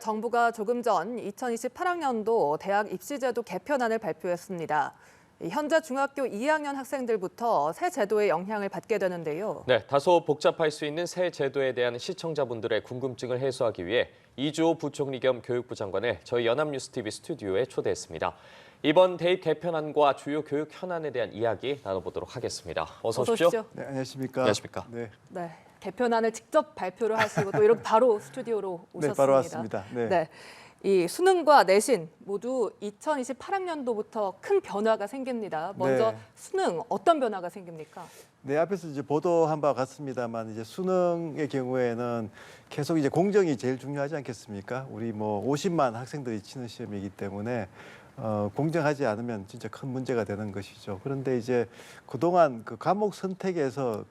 정부가 조금 전 2028학년도 대학 입시제도 개편안을 발표했습니다. 현재 중학교 2학년 학생들부터 새 제도의 영향을 받게 되는데요. 네, 다소 복잡할 수 있는 새 제도에 대한 시청자분들의 궁금증을 해소하기 위해 이주호 부총리 겸 교육부 장관을 저희 연합뉴스TV 스튜디오에 초대했습니다. 이번 대입 개편안과 주요 교육 현안에 대한 이야기 나눠보도록 하겠습니다. 어서 오십시오. 네, 안녕하십니까. 안녕하십니까. 네, 개편안을 직접 발표를 하시고 또 이렇게 바로 스튜디오로 오셨습니다. 네, 바로 왔습니다. 네. 이 수능과 내신 모두 2028학년도부터 큰 변화가 생깁니다. 먼저 네. 수능 어떤 변화가 생깁니까? 네, 앞에서 이제 보도한 바와 같습니다만 이제 수능의 경우에는 계속 이제 공정이 제일 중요하지 않겠습니까? 우리 뭐 50만 학생들이 치는 시험이기 때문에 공정하지 않으면 진짜 큰 문제가 되는 것이죠. 그런데 이제 그동안 그 과목 선택에서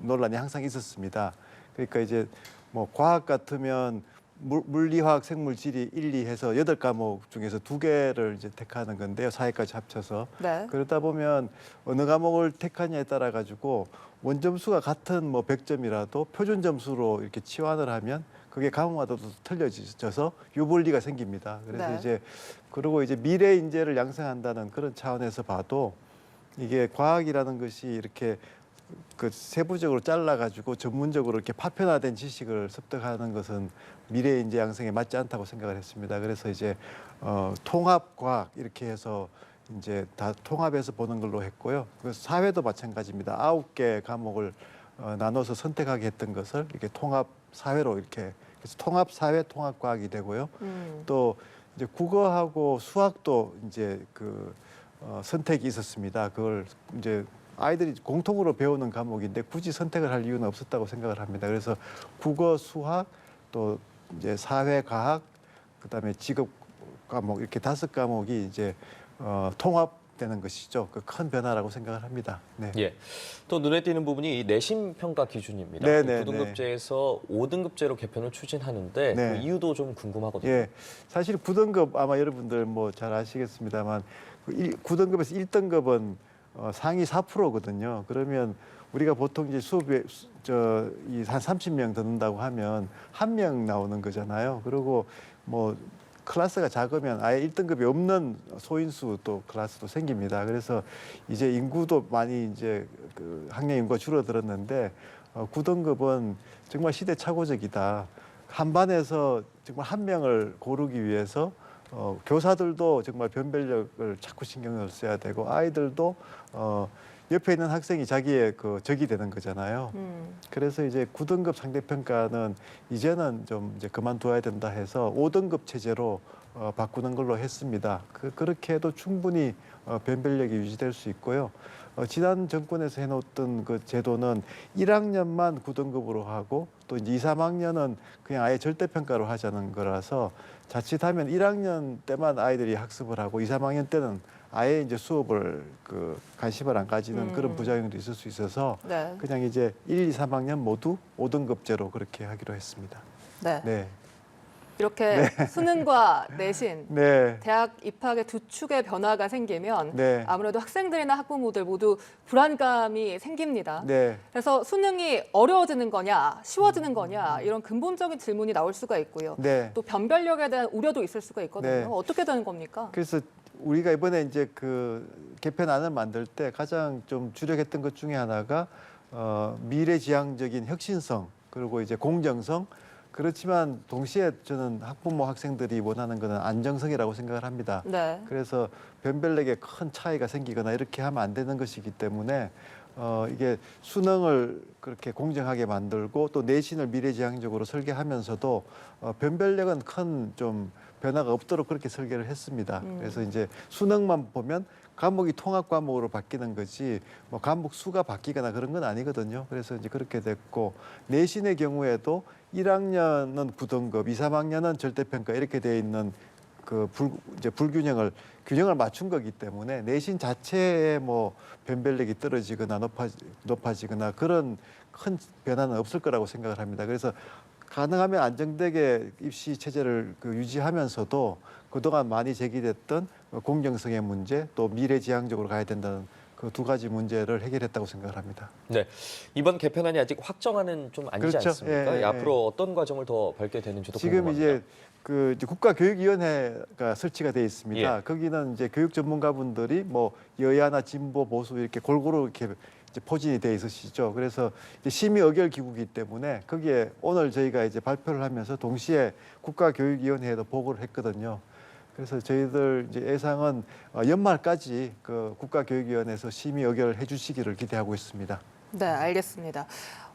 논란이 항상 있었습니다. 그러니까 이제 뭐 과학 같으면 물리화학, 생물지리 1, 2 해서 8과목 중에서 2개를 이제 택하는 건데요. 4회까지 합쳐서. 네. 그러다 보면 어느 과목을 택하냐에 따라 가지고 원점수가 같은 뭐 100점이라도 표준 점수로 이렇게 치환을 하면 그게 과목마다도 틀려져서 유불리가 생깁니다. 그래서 네. 이제 그리고 이제 미래 인재를 양성한다는 그런 차원에서 봐도 이게 과학이라는 것이 이렇게 그 세부적으로 잘라가지고 전문적으로 이렇게 파편화된 지식을 습득하는 것은 미래 인재 양성에 맞지 않다고 생각을 했습니다. 그래서 이제 통합과학 이렇게 해서 이제 다 통합해서 보는 걸로 했고요. 그래서 사회도 마찬가지입니다. 9개 과목을 나눠서 선택하게 했던 것을 이렇게 통합 사회로 이렇게 그래서 통합 사회 통합 과학이 되고요. 또 이제 국어하고 수학도 이제 선택이 있었습니다. 그걸 이제 아이들이 공통으로 배우는 과목인데 굳이 선택을 할 이유는 없었다고 생각을 합니다. 그래서 국어, 수학, 또 이제 사회, 과학, 그다음에 직업 과목 이렇게 5과목이 이제 통합되는 것이죠. 그 큰 변화라고 생각을 합니다. 네. 예. 또 눈에 띄는 부분이 이 내신 평가 기준입니다. 네, 9등급제에서 5등급제로 개편을 추진하는데 네. 그 이유도 좀 궁금하거든요. 예, 사실 9등급 아마 여러분들 뭐 잘 아시겠습니다만 9등급에서 1등급은 상위 4%거든요. 그러면 우리가 보통 이제 수업에 한 30명 듣는다고 하면 1명 나오는 거잖아요. 그리고 뭐 클래스가 작으면 아예 1등급이 없는 소인수 또 클래스도 생깁니다. 그래서 이제 인구도 많이 이제 학령 인구가 줄어들었는데 9등급은 정말 시대착오적이다. 한 반에서 정말 1명을 고르기 위해서 교사들도 정말 변별력을 자꾸 신경을 써야 되고 아이들도 옆에 있는 학생이 자기의 적이 되는 거잖아요. 그래서 이제 9등급 상대평가는 이제는 좀 이제 그만둬야 된다 해서 5등급 체제로 바꾸는 걸로 했습니다. 그렇게 해도 충분히 변별력이 유지될 수 있고요. 지난 정권에서 해놓던 그 제도는 1학년만 9등급으로 하고 또 이제 2, 3학년은 그냥 아예 절대평가로 하자는 거라서 자칫하면 1학년 때만 아이들이 학습을 하고 2, 3학년 때는 아예 이제 수업을 관심을 안 가지는 그런 부작용도 있을 수 있어서 네. 그냥 이제 1, 2, 3학년 모두 5등급제로 그렇게 하기로 했습니다. 네. 네. 이렇게 수능과 내신, 네. 대학 입학의 두 축의 변화가 생기면 네. 아무래도 학생들이나 학부모들 모두 불안감이 생깁니다. 네. 그래서 수능이 어려워지는 거냐, 쉬워지는 거냐 이런 근본적인 질문이 나올 수가 있고요. 네. 또 변별력에 대한 우려도 있을 수가 있거든요. 네. 어떻게 되는 겁니까? 그래서 우리가 이번에 이제 개편안을 만들 때 가장 좀 주력했던 것 중에 하나가 미래지향적인 혁신성 그리고 이제 공정성 그렇지만 동시에 저는 학부모 학생들이 원하는 것은 안정성이라고 생각을 합니다. 네. 그래서 변별력에 큰 차이가 생기거나 이렇게 하면 안 되는 것이기 때문에 이게 수능을 그렇게 공정하게 만들고 또 내신을 미래지향적으로 설계하면서도 변별력은 큰 좀 변화가 없도록 그렇게 설계를 했습니다. 그래서 이제 수능만 보면 과목이 통합 과목으로 바뀌는 거지 뭐 과목 수가 바뀌거나 그런 건 아니거든요. 그래서 이제 그렇게 됐고 내신의 경우에도 1학년은 9등급, 2, 3학년은 절대평가 이렇게 돼 있는 이제 균형을 맞춘 거기 때문에 내신 자체에 뭐 변별력이 떨어지거나 높아지거나 그런 큰 변화는 없을 거라고 생각을 합니다. 그래서 가능하면 안정되게 입시 체제를 유지하면서도 그동안 많이 제기됐던 공정성의 문제 또 미래지향적으로 가야 된다는 그 두 가지 문제를 해결했다고 생각을 합니다. 네, 이번 개편안이 아직 확정안은 좀 아니지 그렇죠. 않습니까? 예, 예, 앞으로 어떤 과정을 더 밟게 되는지도 지금 궁금합니다. 이제 그 이제 국가교육위원회가 설치가 돼 있습니다. 예. 거기는 이제 교육 전문가분들이 뭐 여야나 진보 보수 이렇게 골고루 이렇게 이제 포진이 돼 있으시죠. 그래서 이제 심의 의결 기구이기 때문에 거기에 오늘 저희가 이제 발표를 하면서 동시에 국가교육위원회에도 보고를 했거든요. 그래서 저희들 이제 예상은 연말까지 그 국가교육위원회에서 심의 의결을 해주시기를 기대하고 있습니다. 네, 알겠습니다.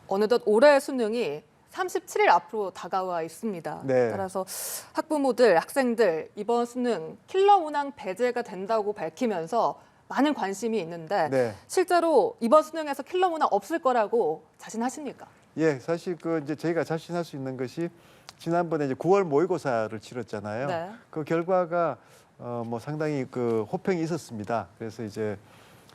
어느덧 올해 수능이 37일 앞으로 다가와 있습니다. 네. 따라서 학부모들, 학생들 이번 수능 킬러 문항 배제가 된다고 밝히면서 많은 관심이 있는데 네. 실제로 이번 수능에서 킬러 문항 없을 거라고 자신하십니까? 예, 사실 그 이제 저희가 자신할 수 있는 것이 지난번에 이제 9월 모의고사를 치렀잖아요. 네. 그 결과가 뭐 상당히 그 호평이 있었습니다. 그래서 이제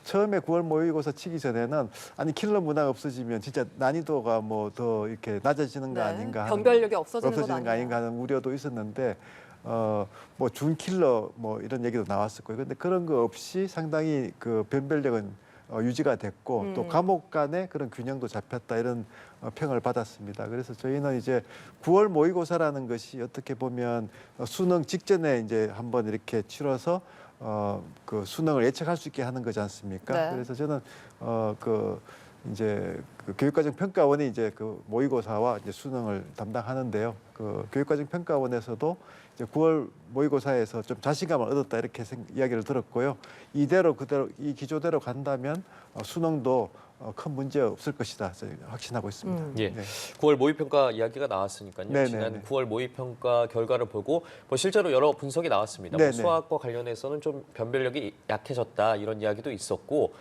처음에 9월 모의고사 치기 전에는 아니 킬러 문항 없어지면 진짜 난이도가 뭐 더 이렇게 낮아지는 거 네, 아닌가 하는, 변별력이 없어지는 건 거 아니냐. 아닌가 하는 우려도 있었는데 뭐 준킬러 뭐 이런 얘기도 나왔었고요. 근데 그런 거 없이 상당히 그 변별력은 유지가 됐고 또 과목 간의 그런 균형도 잡혔다 이런 평을 받았습니다. 그래서 저희는 이제 9월 모의고사라는 것이 어떻게 보면 수능 직전에 이제 한번 이렇게 치러서 그 수능을 예측할 수 있게 하는 거지 않습니까? 네. 그래서 저는 그 이제 그 교육과정 평가원이 이제 그 모의고사와 이제 수능을 담당하는데요. 그 교육과정 평가원에서도 이제 9월 모의고사에서 좀 자신감을 얻었다 이렇게 이야기를 들었고요. 이대로 그대로 이 기조대로 간다면 수능도 큰 문제 없을 것이다 저희 확신하고 있습니다. 예. 네. 9월 모의평가 이야기가 나왔으니까요. 네네네. 지난 9월 모의평가 결과를 보고 뭐 실제로 여러 분석이 나왔습니다. 뭐 네네. 수학과 관련해서는 좀 변별력이 약해졌다 이런 이야기도 있었고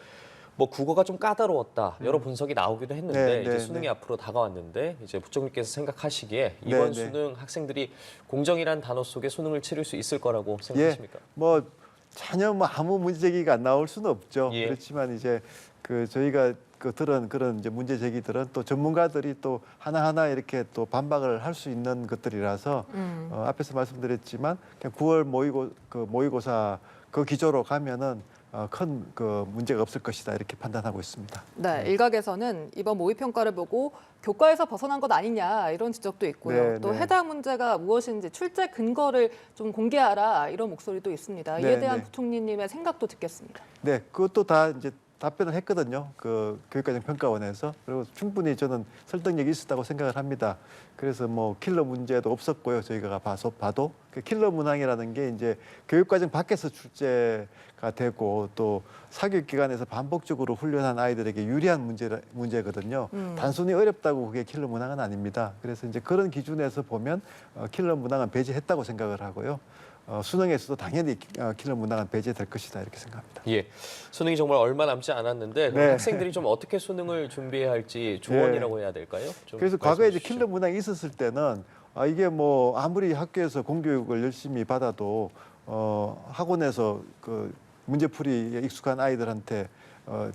뭐 국어가 좀 까다로웠다 여러 분석이 나오기도 했는데 네, 이제 네, 수능이 네. 앞으로 다가왔는데 이제 부총리께서 생각하시기에 이번 네, 네. 수능 학생들이 공정이란 단어 속에 수능을 치를 수 있을 거라고 생각하십니까? 뭐 전혀 뭐 아무 문제 제기가 안 나올 수는 없죠. 예. 그렇지만 이제 그 저희가 그 들은 그런 이제 문제 제기들은 또 전문가들이 또 하나하나 이렇게 또 반박을 할 수 있는 것들이라서 앞에서 말씀드렸지만 그냥 9월 모의고사 그 기조로 가면은 큰 그 문제가 없을 것이다 이렇게 판단하고 있습니다. 네, 일각에서는 이번 모의평가를 보고 교과에서 벗어난 것 아니냐 이런 지적도 있고요. 네, 또 네. 해당 문제가 무엇인지 출제 근거를 좀 공개하라 이런 목소리도 있습니다. 이에 네, 대한 네. 부총리님의 생각도 듣겠습니다. 네, 그것도 다 이제 답변을 했거든요. 그 교육과정 평가원에서. 그리고 충분히 저는 설득력이 있었다고 생각을 합니다. 그래서 뭐 킬러 문제도 없었고요. 저희가 봐도 그 킬러 문항이라는 게 이제 교육과정 밖에서 출제가 되고 또 사교육기관에서 반복적으로 훈련한 아이들에게 유리한 문제거든요. 단순히 어렵다고 그게 킬러 문항은 아닙니다. 그래서 이제 그런 기준에서 보면 킬러 문항은 배제했다고 생각을 하고요. 수능에서도 당연히 킬러 문항은 배제될 것이다 이렇게 생각합니다. 예, 수능이 정말 얼마 남지 않았는데 그럼 네. 학생들이 좀 어떻게 수능을 준비해야 할지 조언이라고 해야 될까요? 좀 그래서 과거에 말씀해 이제 주시죠. 킬러 문항이 있었을 때는 이게 뭐 아무리 학교에서 공교육을 열심히 받아도 학원에서 그 문제풀이에 익숙한 아이들한테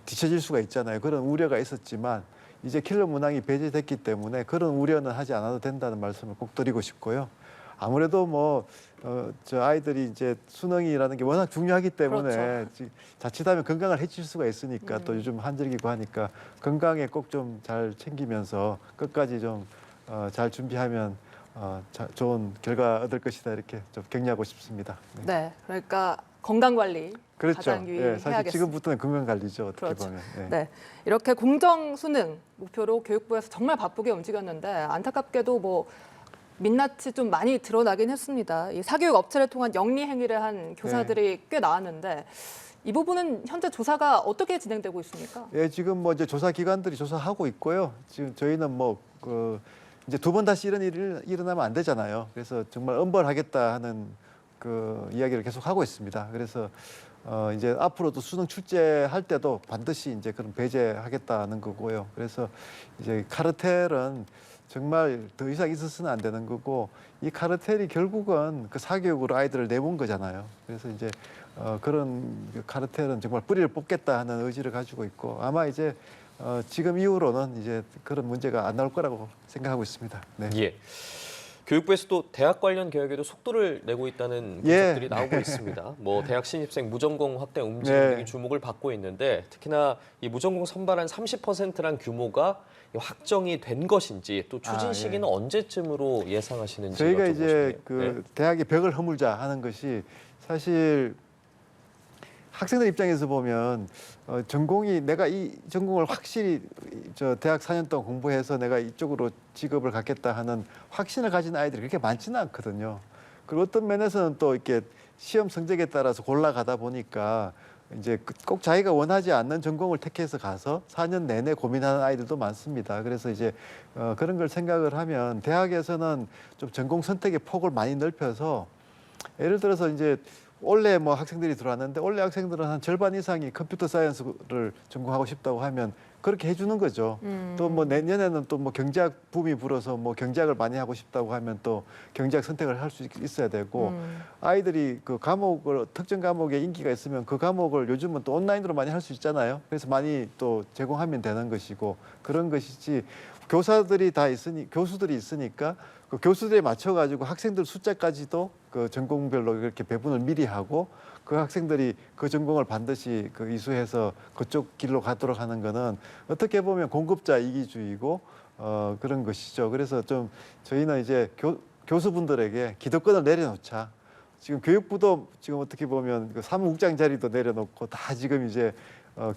뒤처질 수가 있잖아요. 그런 우려가 있었지만 이제 킬러 문항이 배제됐기 때문에 그런 우려는 하지 않아도 된다는 말씀을 꼭 드리고 싶고요. 아무래도 뭐 저 아이들이 이제 수능이라는 게 워낙 중요하기 때문에 그렇죠. 자칫하면 건강을 해칠 수가 있으니까 또 요즘 한절기고 하니까 건강에 꼭 좀 잘 챙기면서 끝까지 좀 잘 준비하면 좋은 결과 얻을 것이다 이렇게 좀 격려하고 싶습니다. 네. 네, 그러니까 건강 관리 그렇죠. 가장 사실 유의해야겠습니다. 지금부터는 건강 관리죠. 어떻게 그렇죠. 보면. 네. 네, 이렇게 공정 수능 목표로 교육부에서 정말 바쁘게 움직였는데 안타깝게도 뭐 민낯이 좀 많이 드러나긴 했습니다. 이 사교육 업체를 통한 영리 행위를 한 교사들이 꽤 나왔는데 이 부분은 현재 조사가 어떻게 진행되고 있습니까? 예, 지금 뭐 이제 조사 기관들이 조사하고 있고요. 지금 저희는 뭐 이제 두 번 다시 이런 일이 일어나면 안 되잖아요. 그래서 정말 엄벌하겠다 하는 그 이야기를 계속 하고 있습니다. 그래서 이제 앞으로도 수능 출제할 때도 반드시 이제 그런 배제하겠다는 거고요. 그래서 이제 카르텔은 정말 더 이상 있어서는 안 되는 거고 이 카르텔이 결국은 그 사교육으로 아이들을 내몬 거잖아요. 그래서 이제 그런 카르텔은 정말 뿌리를 뽑겠다 하는 의지를 가지고 있고 아마 이제 지금 이후로는 이제 그런 문제가 안 나올 거라고 생각하고 있습니다. 네. 예. 교육부에서 또 대학 관련 계획에도 속도를 내고 있다는 예. 분석들이 나오고 있습니다. 뭐 대학 신입생 무전공 확대 움직임 네. 등이 주목을 받고 있는데 특히나 이 무전공 선발한 30%란 규모가 확정이 된 것인지 또 추진 예. 시기는 언제쯤으로 예상하시는지 저희가 여쭤보고 이제 싶네요. 그 네. 대학의 벽을 허물자 하는 것이 사실 학생들 입장에서 보면 전공이 내가 이 전공을 확실히 저 대학 4년 동안 공부해서 내가 이쪽으로 직업을 갖겠다 하는 확신을 가진 아이들이 그렇게 많지는 않거든요. 그리고 어떤 면에서는 또 이렇게 시험 성적에 따라서 골라가다 보니까 이제 꼭 자기가 원하지 않는 전공을 택해서 가서 4년 내내 고민하는 아이들도 많습니다. 그래서 이제 그런 걸 생각을 하면 대학에서는 좀 전공 선택의 폭을 많이 넓혀서 예를 들어서 이제 원래 뭐 학생들이 들어왔는데 원래 학생들은 한 절반 이상이 컴퓨터 사이언스를 전공하고 싶다고 하면 그렇게 해주는 거죠. 또 뭐 내년에는 또 뭐 경제학 붐이 불어서 뭐 경제학을 많이 하고 싶다고 하면 또 경제학 선택을 할 수 있어야 되고 아이들이 그 과목을 특정 과목에 인기가 있으면 그 과목을 요즘은 또 온라인으로 많이 할 수 있잖아요. 그래서 많이 또 제공하면 되는 것이고 그런 것이지 교사들이 다 있으니 교수들이 있으니까 그 교수들에 맞춰 가지고 학생들 숫자까지도 그 전공별로 이렇게 배분을 미리 하고 그 학생들이 그 전공을 반드시 그 이수해서 그쪽 길로 가도록 하는 거는 어떻게 보면 공급자 이기주의고 그런 것이죠. 그래서 좀 저희는 이제 교수분들에게 기득권을 내려놓자. 지금 교육부도 지금 어떻게 보면 그 사무국장 자리도 내려놓고 다 지금 이제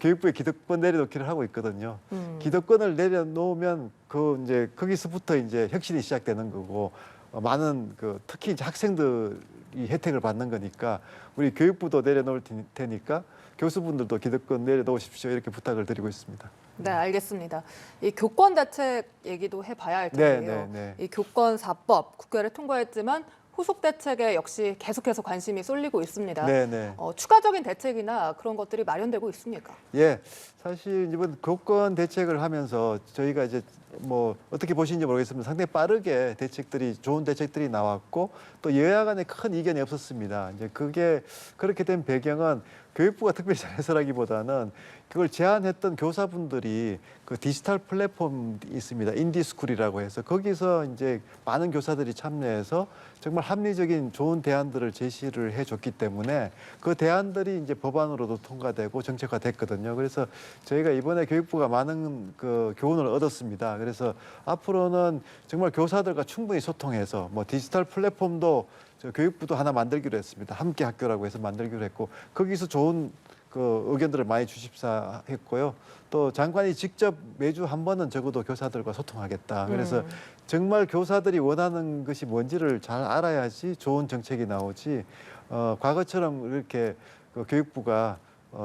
교육부에 기득권 내려놓기를 하고 있거든요. 기득권을 내려놓으면 그 이제 거기서부터 이제 혁신이 시작되는 거고 많은 그 특히 이제 학생들이 혜택을 받는 거니까 우리 교육부도 내려놓을 테니까 교수분들도 기득권 내려놓으십시오 이렇게 부탁을 드리고 있습니다. 네, 알겠습니다. 이 교권 대책 얘기도 해봐야 할 텐데요. 이 교권 4법 국회를 통과했지만 후속 대책에 역시 계속해서 관심이 쏠리고 있습니다. 네네. 추가적인 대책이나 그런 것들이 마련되고 있습니까? 예, 사실 이번 교권 대책을 하면서 저희가 이제 뭐 어떻게 보시는지 모르겠습니다. 상당히 빠르게 대책들이 좋은 대책들이 나왔고 또 여야 간에 큰 이견이 없었습니다. 이제 그게 그렇게 된 배경은 교육부가 특별히 잘해서라기보다는 그걸 제안했던 교사분들이 그 디지털 플랫폼이 있습니다. 인디스쿨이라고 해서 거기서 이제 많은 교사들이 참여해서 정말 합리적인 좋은 대안들을 제시를 해줬기 때문에 그 대안들이 이제 법안으로도 통과되고 정책화됐거든요. 그래서 저희가 이번에 교육부가 많은 그 교훈을 얻었습니다. 그래서 앞으로는 정말 교사들과 충분히 소통해서 뭐 디지털 플랫폼도 저 교육부도 하나 만들기로 했습니다. 함께 학교라고 해서 만들기로 했고 거기서 좋은 그 의견들을 많이 주십사 했고요. 또 장관이 직접 매주 한 번은 적어도 교사들과 소통하겠다. 그래서 정말 교사들이 원하는 것이 뭔지를 잘 알아야지 좋은 정책이 나오지. 과거처럼 이렇게 그 교육부가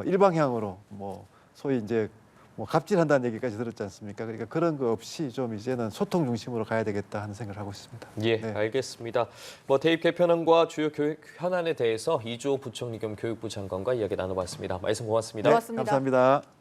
일방향으로 뭐 소위 이제 뭐 갑질한다는 얘기까지 들었지 않습니까? 그러니까 그런 거 없이 좀 이제는 소통 중심으로 가야 되겠다 하는 생각을 하고 있습니다. 예, 네. 알겠습니다. 뭐 대입 개편안과 주요 교육 현안에 대해서 이주호 부총리 겸 교육부 장관과 이야기 나눠봤습니다. 말씀 고맙습니다. 고맙습니다. 감사합니다.